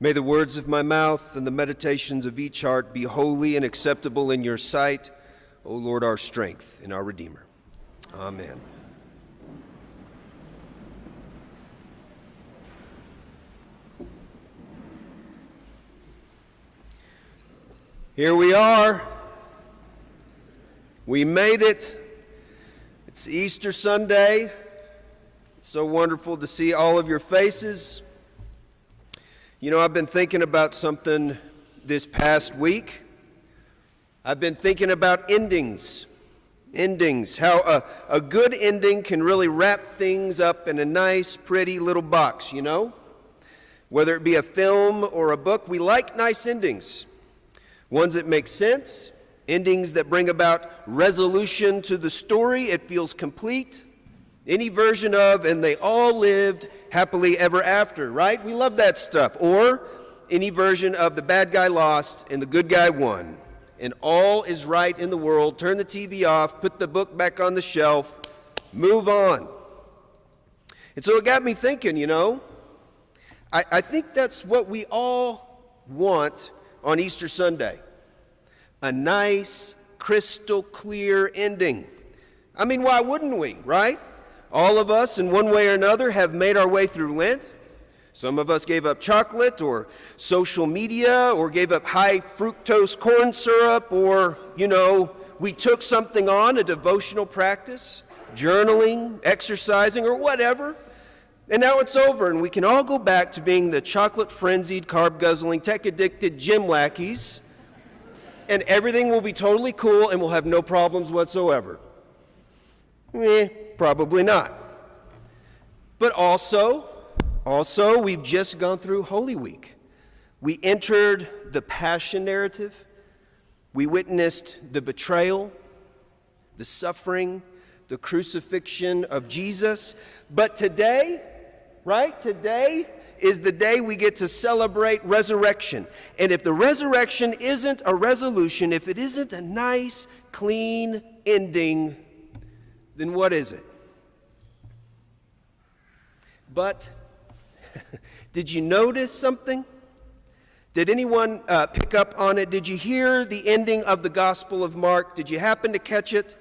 May the words of my mouth and the meditations of each heart be holy and acceptable in your sight, O Lord, our strength and our Redeemer. Amen. Here we are. We made it. It's Easter Sunday. It's so wonderful to see all of your faces. You know, I've been thinking about something this past week. I've been thinking about endings. How a good ending can really wrap things up in a nice, pretty little box, you know? Whether it be a film or a book, we like nice endings. Ones that make sense, endings that bring about resolution to the story. It feels complete. Any version of, and they all lived happily ever after, right? We love that stuff. Or any version of the bad guy lost and the good guy won, and all is right in the world. Turn the TV off, put the book back on the shelf, move on. And so it got me thinking, you know, I think that's what we all want on Easter Sunday. A nice, crystal clear ending. I mean, why wouldn't we, right? All of us, in one way or another, have made our way through Lent. Some of us gave up chocolate or social media or gave up high fructose corn syrup, or, you know, we took something on, a devotional practice, journaling, exercising, or whatever. And now it's over, and we can all go back to being the chocolate-frenzied, carb-guzzling, tech-addicted gym lackeys, and everything will be totally cool and we'll have no problems whatsoever. Probably not. But also, we've just gone through Holy Week. We entered the Passion narrative. We witnessed the betrayal, the suffering, the crucifixion of Jesus. But today, right? Today is the day we get to celebrate resurrection. And if the resurrection isn't a resolution, if it isn't a nice, clean ending, then what is it? But did you notice something? Did anyone pick up on it? Did you hear the ending of the Gospel of Mark? Did you happen to catch it?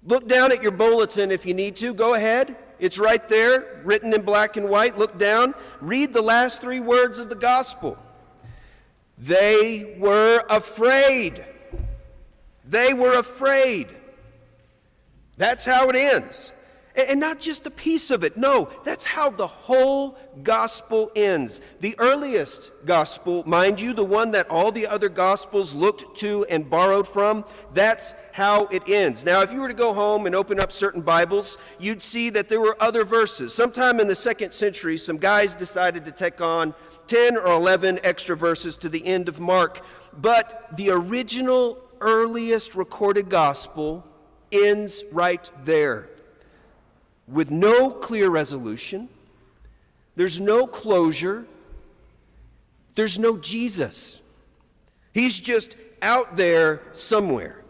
Look down at your bulletin if you need to. Go ahead. It's right there, written in black and white. Look down. Read the last three words of the Gospel. They were afraid. They were afraid. That's how it ends. And not just a piece of it. No, that's how the whole gospel ends. The earliest gospel, mind you, the one that all the other gospels looked to and borrowed from, that's how it ends. Now, if you were to go home and open up certain Bibles, you'd see that there were other verses. Sometime in the 2nd century, some guys decided to take on 10 or 11 extra verses to the end of Mark. But the original, earliest recorded gospel ends right there, with no clear resolution. There's no closure. There's no Jesus. He's just out there somewhere.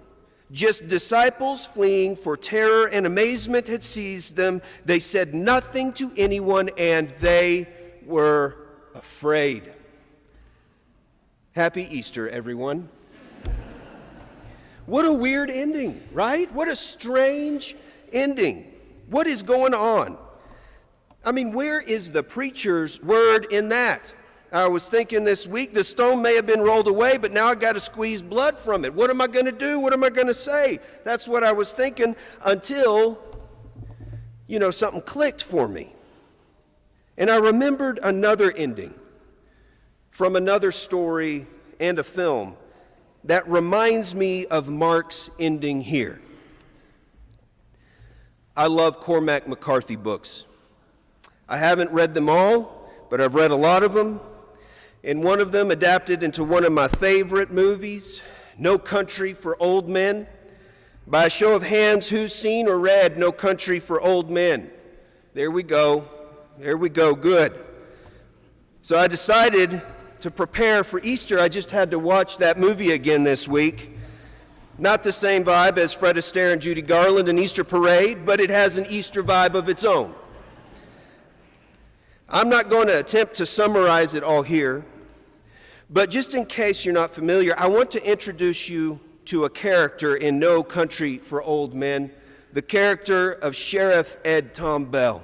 Just disciples fleeing, for terror and amazement had seized them. They said nothing to anyone, and they were afraid. Happy Easter, everyone. What a weird ending, right? What a strange ending. What is going on? I mean, where is the preacher's word in that? I was thinking this week, the stone may have been rolled away, but now I got to squeeze blood from it. What am I going to do? What am I going to say? That's what I was thinking until, you know, something clicked for me. And I remembered another ending from another story and a film that reminds me of Mark's ending here. I love Cormac McCarthy books. I haven't read them all, but I've read a lot of them. And one of them adapted into one of my favorite movies, No Country for Old Men. By a show of hands, who's seen or read No Country for Old Men? There we go. There we go. Good. So I decided to prepare for Easter. I just had to watch that movie again this week. Not the same vibe as Fred Astaire and Judy Garland and Easter Parade, but it has an Easter vibe of its own. I'm not going to attempt to summarize it all here, but just in case you're not familiar, I want to introduce you to a character in No Country for Old Men, the character of Sheriff Ed Tom Bell,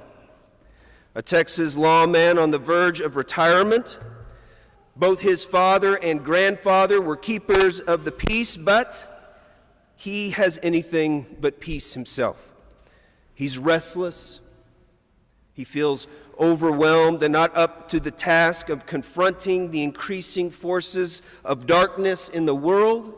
a Texas lawman on the verge of retirement. Both his father and grandfather were keepers of the peace, but he has anything but peace himself. He's restless. He feels overwhelmed and not up to the task of confronting the increasing forces of darkness in the world.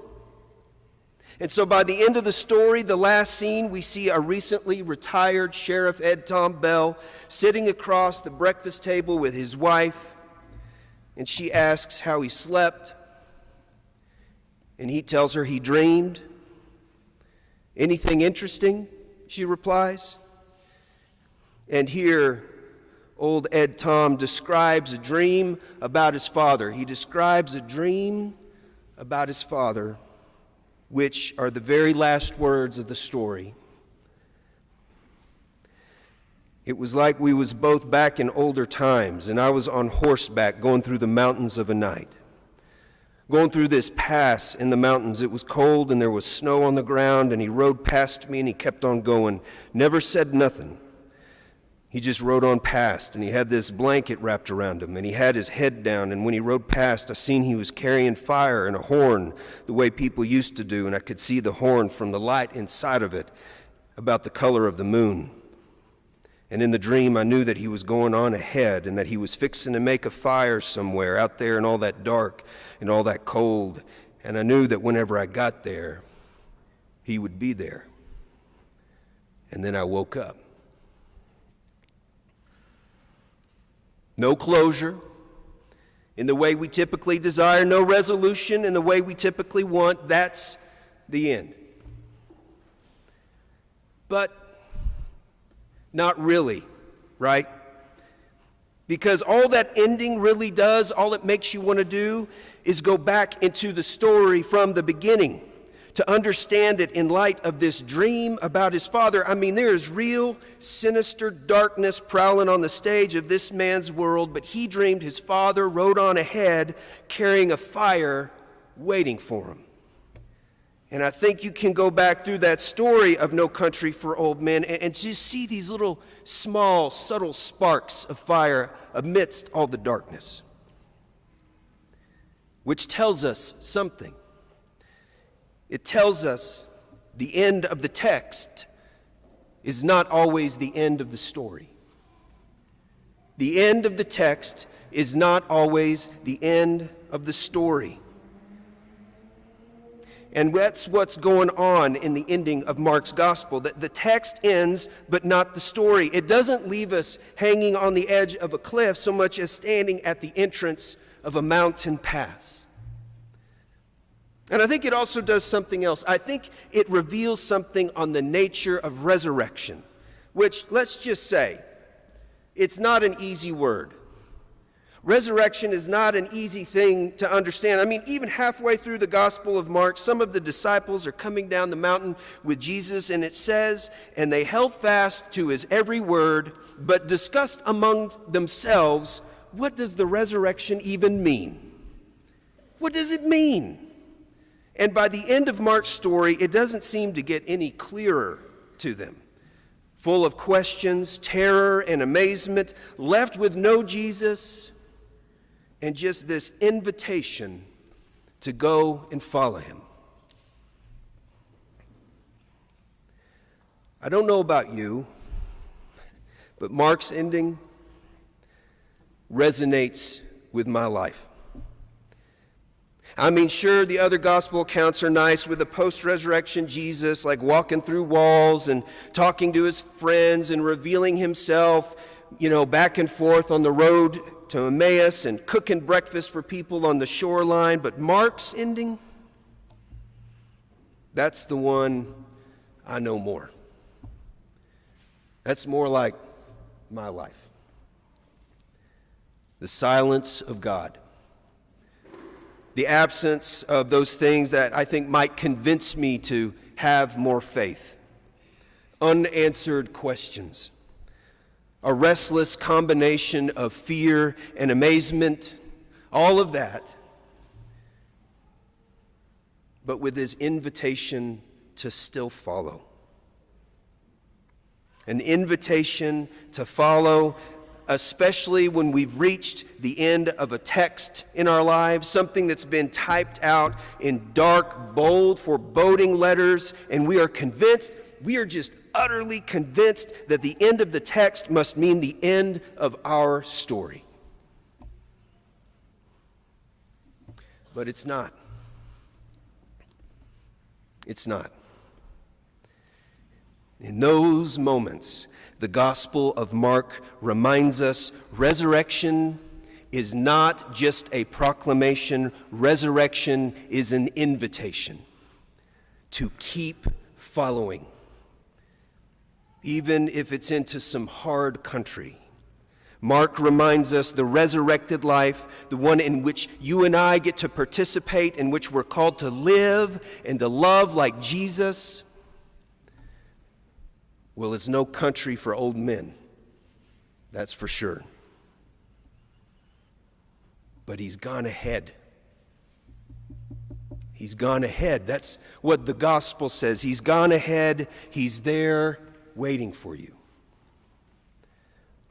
And so by the end of the story, the last scene, we see a recently retired Sheriff Ed Tom Bell sitting across the breakfast table with his wife, and she asks how he slept, and he tells her he dreamed. Anything interesting? She replies. And here, old Ed Tom describes a dream about his father. He describes a dream about his father, which are the very last words of the story. It was like we was both back in older times, and I was on horseback going through the mountains of a night. Going through this pass in the mountains, it was cold and there was snow on the ground, and he rode past me and he kept on going, never said nothing. He just rode on past, and he had this blanket wrapped around him, and he had his head down, and when he rode past, I seen he was carrying fire and a horn the way people used to do, and I could see the horn from the light inside of it about the color of the moon. And in the dream, I knew that he was going on ahead and that he was fixing to make a fire somewhere out there in all that dark and all that cold, and I knew that whenever I got there, he would be there. And then I woke up. No closure in the way we typically desire, no resolution in the way we typically want. That's the end. But not really, right? Because all that ending really does, all it makes you want to do is go back into the story from the beginning to understand it in light of this dream about his father. I mean, there is real sinister darkness prowling on the stage of this man's world, but he dreamed his father rode on ahead carrying a fire waiting for him. And I think you can go back through that story of No Country for Old Men and just see these little small, subtle sparks of fire amidst all the darkness, which tells us something. It tells us the end of the text is not always the end of the story. The end of the text is not always the end of the story. And that's what's going on in the ending of Mark's gospel. That the text ends, but not the story. It doesn't leave us hanging on the edge of a cliff so much as standing at the entrance of a mountain pass. And I think it also does something else. I think it reveals something on the nature of resurrection, which, let's just say, it's not an easy word. Resurrection is not an easy thing to understand. I mean, even halfway through the Gospel of Mark, some of the disciples are coming down the mountain with Jesus, and it says, and they held fast to his every word, but discussed among themselves, what does the resurrection even mean? What does it mean? And by the end of Mark's story, it doesn't seem to get any clearer to them. Full of questions, terror, and amazement, left with no Jesus, and just this invitation to go and follow him. I don't know about you, but Mark's ending resonates with my life. I mean, sure, the other gospel accounts are nice with the post-resurrection Jesus, like walking through walls and talking to his friends and revealing himself, back and forth on the road to Emmaus and cooking breakfast for people on the shoreline. But Mark's ending, that's the one I know more. That's more like my life. The silence of God. The absence of those things that I think might convince me to have more faith. Unanswered questions. a restless combination of fear and amazement, all of that, but with his invitation to still follow. An invitation to follow, especially when we've reached the end of a text in our lives, something that's been typed out in dark, bold, foreboding letters, and we are just utterly convinced that the end of the text must mean the end of our story. But it's not. It's not. In those moments, the Gospel of Mark reminds us resurrection is not just a proclamation, resurrection is an invitation to keep following, even if it's into some hard country. Mark reminds us the resurrected life, the one in which you and I get to participate, in which we're called to live and to love like Jesus, well, it's no country for old men, that's for sure. But he's gone ahead. He's gone ahead. That's what the gospel says. He's gone ahead. He's there waiting for you.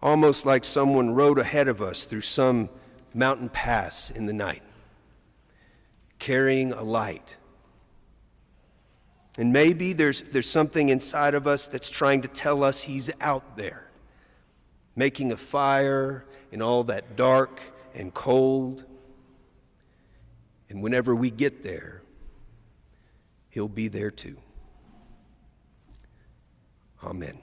Almost like someone rode ahead of us through some mountain pass in the night, carrying a light. And maybe there's something inside of us that's trying to tell us he's out there, making a fire in all that dark and cold. And whenever we get there, he'll be there too. Amen.